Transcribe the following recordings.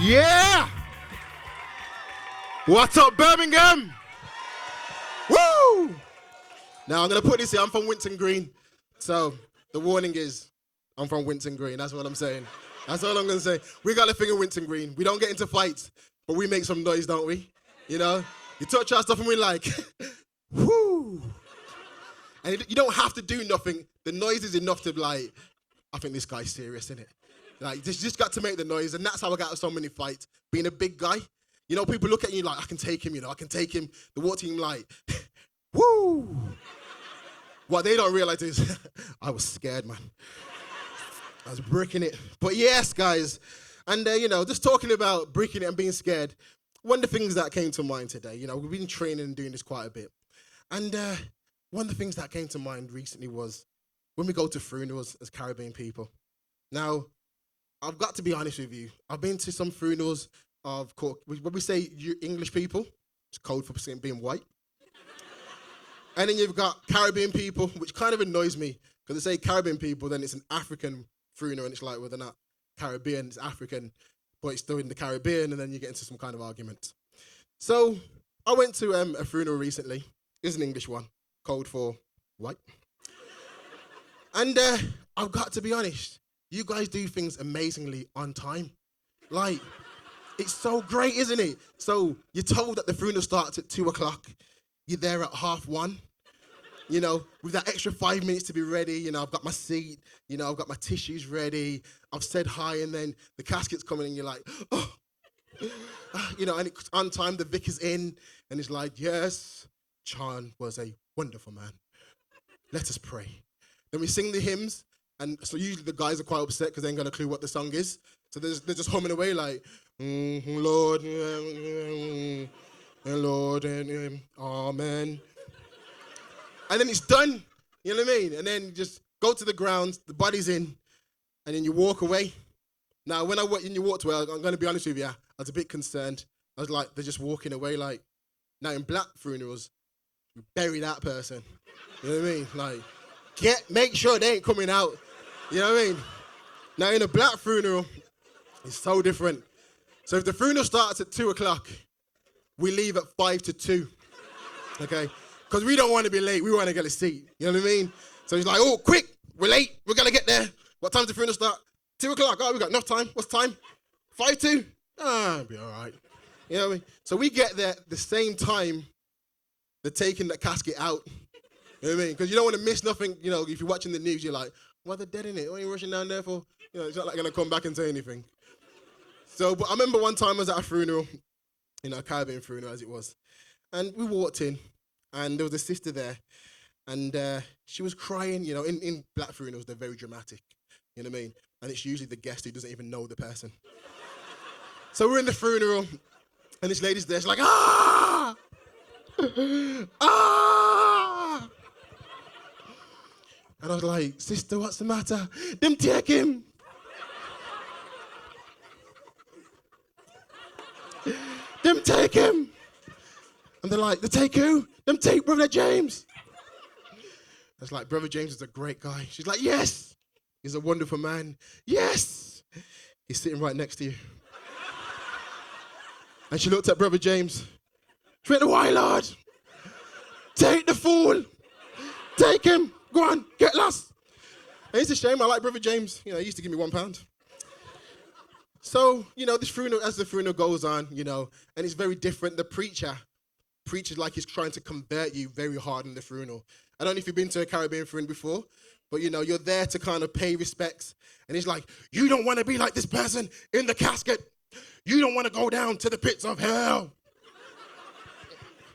Yeah! What's up, Birmingham? Woo! Now, I'm going to put this here. I'm from Winton Green. So, the warning is, I'm from Winton Green. That's what I'm saying. That's all I'm going to say. We got a thing in Winton Green. We don't get into fights, but we make some noise, don't we? You know? You touch our stuff and we like, whoo! And you don't have to do nothing. The noise is enough to like, I think this guy's serious, innit? Like, you just got to make the noise, and that's how I got out of so many fights. Being a big guy, you know, people look at you like, I can take him, I can take him. The war team like, woo! What they don't realize is, I was scared, man. I was bricking it. But yes, guys, and just talking about bricking it and being scared, one of the things that came to mind today, we've been training and doing this quite a bit. And one of the things that came to mind recently was when we go to funerals as Caribbean people. Now, I've got to be honest with you. I've been to some funerals of, when we say you English people, it's code for being white. And then you've got Caribbean people, which kind of annoys me, because they say Caribbean people, then it's an African funeral, and it's like, well, they're not Caribbean, it's African, but it's still in the Caribbean, and then you get into some kind of argument. So I went to a funeral recently. It's an English one, code for white. And I've got to be honest, you guys do things amazingly on time. Like, it's so great, isn't it? So you're told that the funeral starts at 2:00. You're there at 1:30. With that extra 5 minutes to be ready, I've got my seat, I've got my tissues ready, I've said hi, and then the casket's coming and you're like, oh. And it's on time, the vicar's in, and it's like, yes, Chan was a wonderful man. Let us pray. Then we sing the hymns, and so usually the guys are quite upset because they ain't got a clue what the song is. So they're just humming away like, Lord, Lord, and amen. And then it's done, you know what I mean? And then you just go to the grounds, the body's in, and then you walk away. Now, when you walked away, I'm going to be honest with you, I was a bit concerned. I was like, they're just walking away like, now in black funerals, you bury that person. You know what I mean? Like, make sure they ain't coming out. You know what I mean? Now, in a black funeral, it's so different. So if the funeral starts at 2:00, we leave at 1:55, okay? Because we don't want to be late. We want to get a seat. You know what I mean? So he's like, oh, quick, we're late. We're going to get there. What time's the funeral start? 2:00. Oh, we got enough time. What's time? 5:55? It'll be all right. You know what I mean? So we get there the same time they're taking the casket out. You know what I mean? Because you don't want to miss nothing. If you're watching the news, you're like, well, they're dead in it. What are you rushing down there for? It's not like going to come back and say anything. So, but I remember one time I was at a funeral, a Caribbean funeral as it was. And we walked in, and there was a sister there. And she was crying. In black funerals, they're very dramatic. You know what I mean? And it's usually the guest who doesn't even know the person. So we're in the funeral, and this lady's there. She's like, ah! Ah! And I was like, sister, what's the matter? Them take him. Them take him. And they're like, they take who? Them take Brother James. I was like, Brother James is a great guy. She's like, yes. He's a wonderful man. Yes. He's sitting right next to you. And she looked at Brother James. She went, why, Lord? Take the fool. Take him. Go on, get lost. And it's a shame. I like Brother James. He used to give me £1. So, this funeral, as the funeral goes on, and it's very different. The preacher preaches like he's trying to convert you very hard in the funeral. I don't know if you've been to a Caribbean funeral before, but you're there to kind of pay respects. And he's like, you don't want to be like this person in the casket. You don't want to go down to the pits of hell.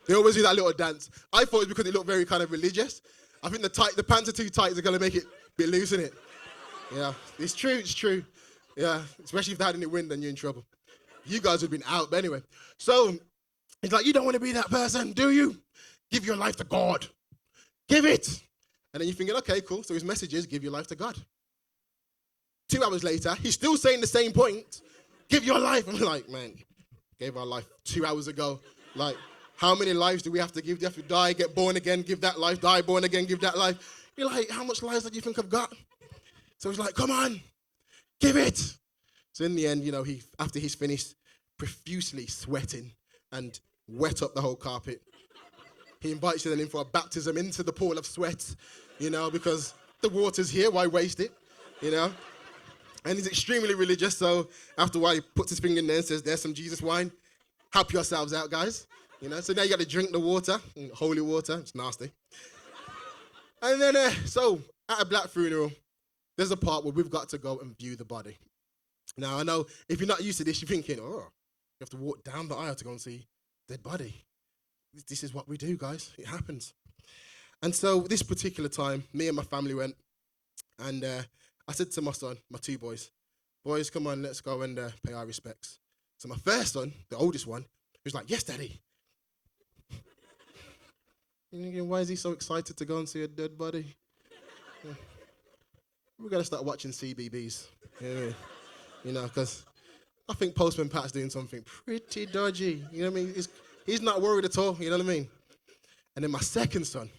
They always do that little dance. I thought it was because it looked very kind of religious. I think the pants are too tight. They're going to make it a bit loose, isn't it? Yeah, it's true. Yeah, especially if they had any wind, then you're in trouble. You guys would have been out, but anyway. So, he's like, you don't want to be that person, do you? Give your life to God. Give it. And then you're thinking, okay, cool. So his message is, give your life to God. 2 hours later, he's still saying the same point. Give your life. I'm like, man, gave our life 2 hours ago. Like, how many lives do we have to give? Do you have to die, get born again, give that life, die, born again, give that life? You're like, how much lives do you think I've got? So he's like, come on, give it. So in the end, after he's finished profusely sweating and wet up the whole carpet, he invites you then in for a baptism into the pool of sweat, because the water's here, why waste it, And he's extremely religious, so after a while he puts his finger in there and says, there's some Jesus wine. Help yourselves out, guys. So now you got to drink the water, holy water. It's nasty. And then, so at a black funeral, there's a part where we've got to go and view the body. Now, I know if you're not used to this, you're thinking, you have to walk down the aisle to go and see dead body. This is what we do, guys. It happens. And so this particular time, me and my family went, and I said to my son, my two boys, come on, let's go and pay our respects. So my first son, the oldest one, was like, yes, Daddy. Why is he so excited to go and see a dead body? We've got to start watching CBBS, because I think Postman Pat's doing something pretty dodgy. You know what I mean? He's not worried at all, you know what I mean? And then my second son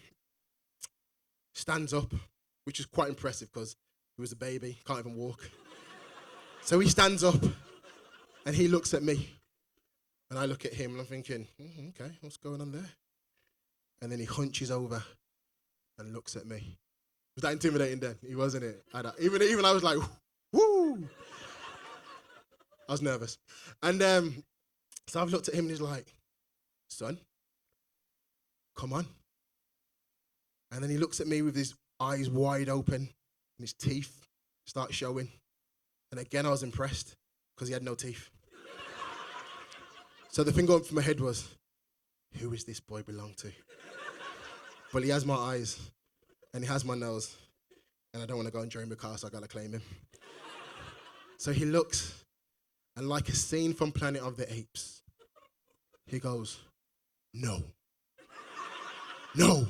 stands up, which is quite impressive because he was a baby, can't even walk. So he stands up and he looks at me and I look at him and I'm thinking, okay, what's going on there? And then he hunches over and looks at me. Was that intimidating then? He wasn't it? Even I was like, woo! I was nervous. And so I've looked at him and he's like, son, come on. And then he looks at me with his eyes wide open and his teeth start showing. And again, I was impressed because he had no teeth. So the thing going through my head was, who is this boy belong to? But he has my eyes and he has my nose. And I don't want to go and join the car, so I got to claim him. So he looks, and like a scene from Planet of the Apes, he goes, no. No.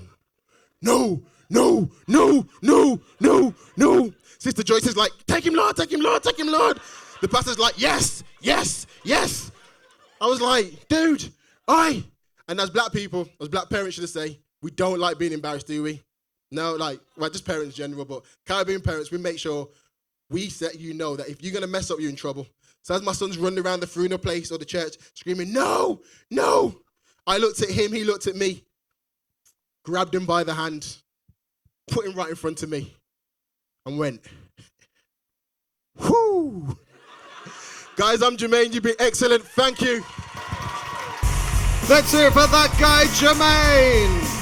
No. No. No. No. No. No. Sister Joyce is like, take him, Lord, take him, Lord, take him, Lord. The pastor's like, yes, yes, yes. I was like, dude, aye. And as black people, as black parents should say, we don't like being embarrassed, do we? No, just parents in general, but Caribbean parents, we make sure we set that if you're going to mess up, you're in trouble. So as my son's running around the funeral place or the church screaming, no, no, I looked at him, he looked at me, grabbed him by the hand, put him right in front of me, and went, whoo. Guys, I'm Germaine, you've been excellent, thank you. Let's hear for that guy, Germaine.